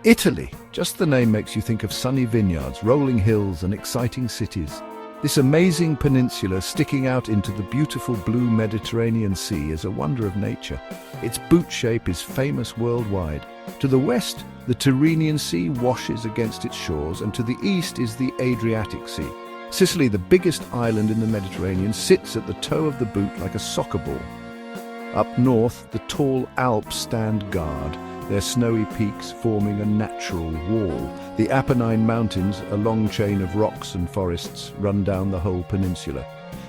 Italy, just the name makes you think of sunny vineyards, rolling hills and exciting cities. This amazing peninsula sticking out into the beautiful blue Mediterranean Sea is a wonder of nature. Its boot shape is famous worldwide. To the west, the Tyrrhenian Sea washes against its shores, and to the east is the Adriatic Sea. Sicily, the biggest island in the Mediterranean, sits at the toe of the boot like a soccer ball. Up north, the tall Alps stand guard, their snowy peaks forming a natural wall. The Apennine Mountains, a long chain of rocks and forests, run down the whole peninsula.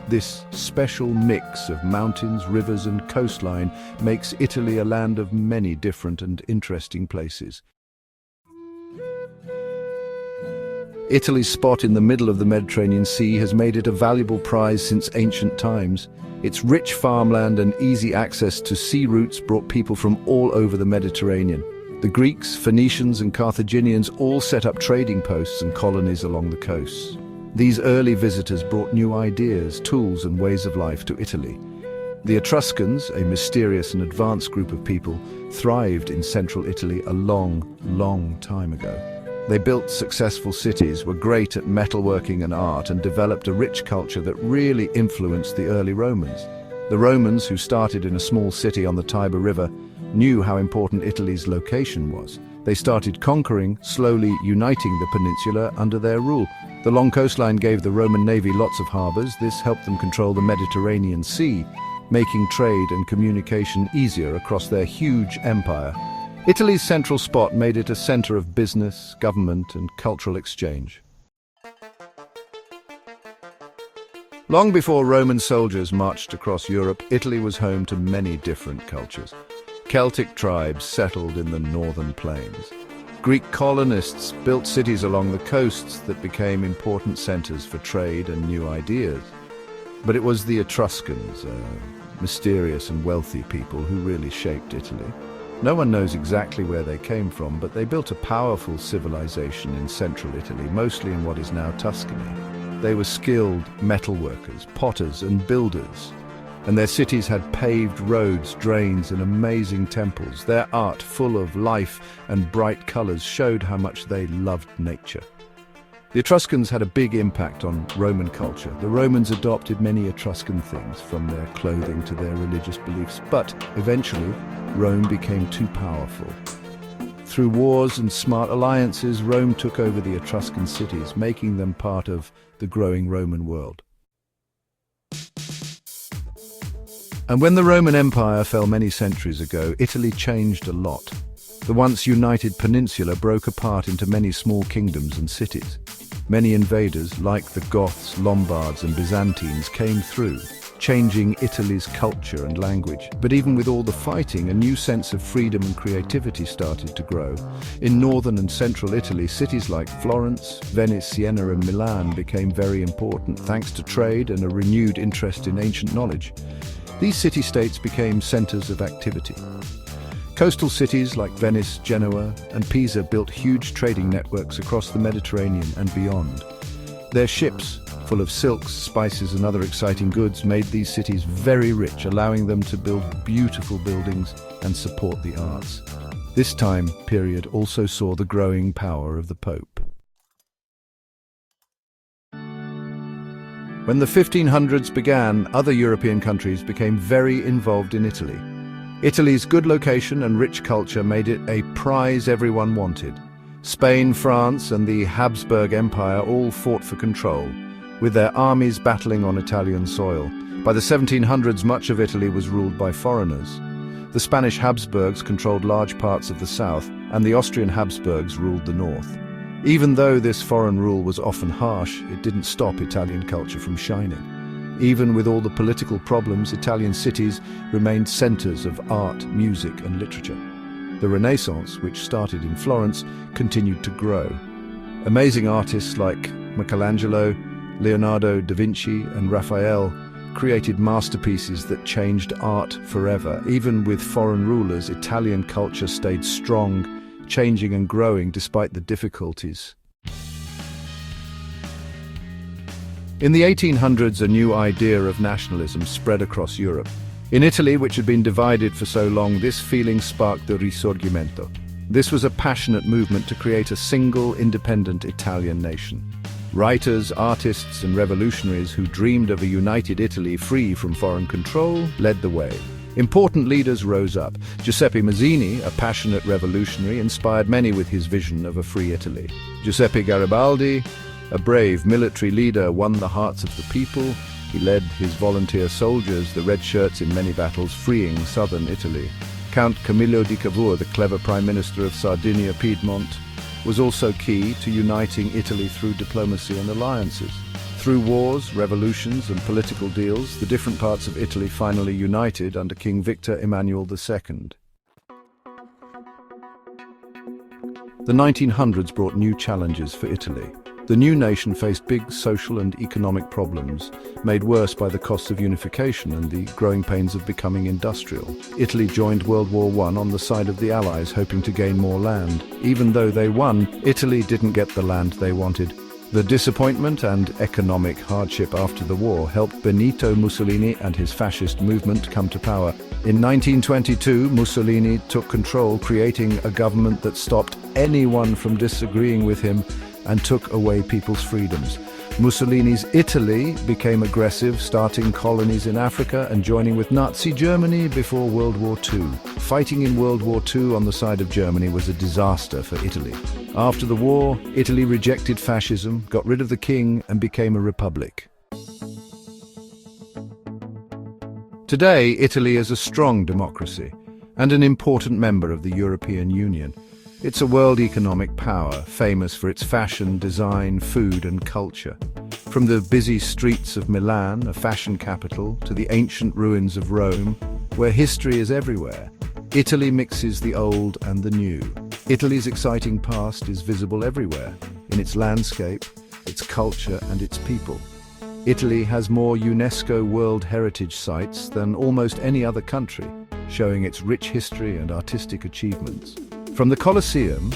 This special mix of mountains, rivers and coastline makes Italy a land of many different and interesting places. Italy's spot in the middle of the Mediterranean Sea has made it a valuable prize since ancient times. Its rich farmland and easy access to sea routes brought people from all over the Mediterranean. The Greeks, Phoenicians and Carthaginians all set up trading posts and colonies along the coasts. These early visitors brought new ideas, tools and ways of life to Italy. The Etruscans, a mysterious and advanced group of people, thrived in central Italy a long, long time ago. They built successful cities, were great at metalworking and art, and developed a rich culture that really influenced the early Romans. The Romans, who started in a small city on the Tiber River, knew how important Italy's location was. They started conquering, slowly uniting the peninsula under their rule. The long coastline gave the Roman navy lots of harbors. This helped them control the Mediterranean Sea, making trade and communication easier across their huge empire. Italy's central spot made it a center of business, government and cultural exchange. Long before Roman soldiers marched across Europe, Italy was home to many different cultures. Celtic tribes settled in the northern plains. Greek colonists built cities along the coasts that became important centers for trade and new ideas. But it was the Etruscans, mysterious and wealthy people, who really shaped Italy. No one knows exactly where they came from, but they built a powerful civilization in central Italy, mostly in what is now Tuscany. They were skilled metalworkers, potters and builders, and their cities had paved roads, drains and amazing temples. Their art, full of life and bright colors, showed how much they loved nature. The Etruscans had a big impact on Roman culture. The Romans adopted many Etruscan things, from their clothing to their religious beliefs, but eventually Rome became too powerful. Through wars and smart alliances, Rome took over the Etruscan cities, making them part of the growing Roman world. And when the Roman Empire fell many centuries ago, Italy changed a lot. The once united peninsula broke apart into many small kingdoms and cities. Many invaders, like the Goths, Lombards and Byzantines, came through, changing Italy's culture and language. But even with all the fighting, a new sense of freedom and creativity started to grow. In northern and central Italy, cities like Florence, Venice, Siena and Milan became very important, thanks to trade and a renewed interest in ancient knowledge. These city-states became centers of activity. Coastal cities like Venice, Genoa and Pisa built huge trading networks across the Mediterranean and beyond. Their ships, full of silks, spices and other exciting goods, made these cities very rich, allowing them to build beautiful buildings and support the arts. This time period also saw the growing power of the Pope. When the 1500s began, other European countries became very involved in Italy. Italy's good location and rich culture made it a prize everyone wanted. Spain, France and the Habsburg Empire all fought for control, with their armies battling on Italian soil. By the 1700s, much of Italy was ruled by foreigners. The Spanish Habsburgs controlled large parts of the south, and the Austrian Habsburgs ruled the north. Even though this foreign rule was often harsh, it didn't stop Italian culture from shining. Even with all the political problems, Italian cities remained centers of art, music and literature. The Renaissance, which started in Florence, continued to grow. Amazing artists like Michelangelo, Leonardo da Vinci and Raphael created masterpieces that changed art forever. Even with foreign rulers, Italian culture stayed strong, changing and growing despite the difficulties. In the 1800s, a new idea of nationalism spread across Europe. In Italy, which had been divided for so long, this feeling sparked the Risorgimento. This was a passionate movement to create a single, independent Italian nation. Writers, artists, and revolutionaries who dreamed of a united Italy free from foreign control led the way. Important leaders rose up. Giuseppe Mazzini, a passionate revolutionary, inspired many with his vision of a free Italy. Giuseppe Garibaldi, a brave military leader, won the hearts of the people. He led his volunteer soldiers, the red shirts, in many battles, freeing southern Italy. Count Camillo di Cavour, the clever Prime Minister of Sardinia-Piedmont, was also key to uniting Italy through diplomacy and alliances. Through wars, revolutions, and political deals, the different parts of Italy finally united under King Victor Emmanuel II. The 1900s brought new challenges for Italy. The new nation faced big social and economic problems, made worse by the costs of unification and the growing pains of becoming industrial. Italy joined World War I on the side of the Allies, hoping to gain more land. Even though they won, Italy didn't get the land they wanted. The disappointment and economic hardship after the war helped Benito Mussolini and his fascist movement come to power. In 1922, Mussolini took control, creating a government that stopped anyone from disagreeing with him and took away people's freedoms. Mussolini's Italy became aggressive, starting colonies in Africa and joining with Nazi Germany before World War II. Fighting in World War II on the side of Germany was a disaster for Italy. After the war, Italy rejected fascism, got rid of the king, and became a republic. Today, Italy is a strong democracy and an important member of the European Union. It's a world economic power, famous for its fashion, design, food, and culture. From the busy streets of Milan, a fashion capital, to the ancient ruins of Rome, where history is everywhere, Italy mixes the old and the new. Italy's exciting past is visible everywhere, in its landscape, its culture, and its people. Italy has more UNESCO World Heritage Sites than almost any other country, showing its rich history and artistic achievements. From the Colosseum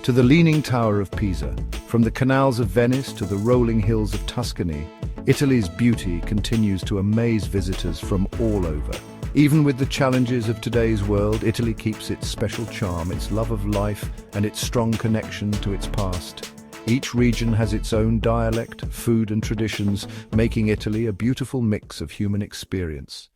to the Leaning Tower of Pisa, from the canals of Venice to the rolling hills of Tuscany, Italy's beauty continues to amaze visitors from all over. Even with the challenges of today's world, Italy keeps its special charm, its love of life, and its strong connection to its past. Each region has its own dialect, food, and traditions, making Italy a beautiful mix of human experience.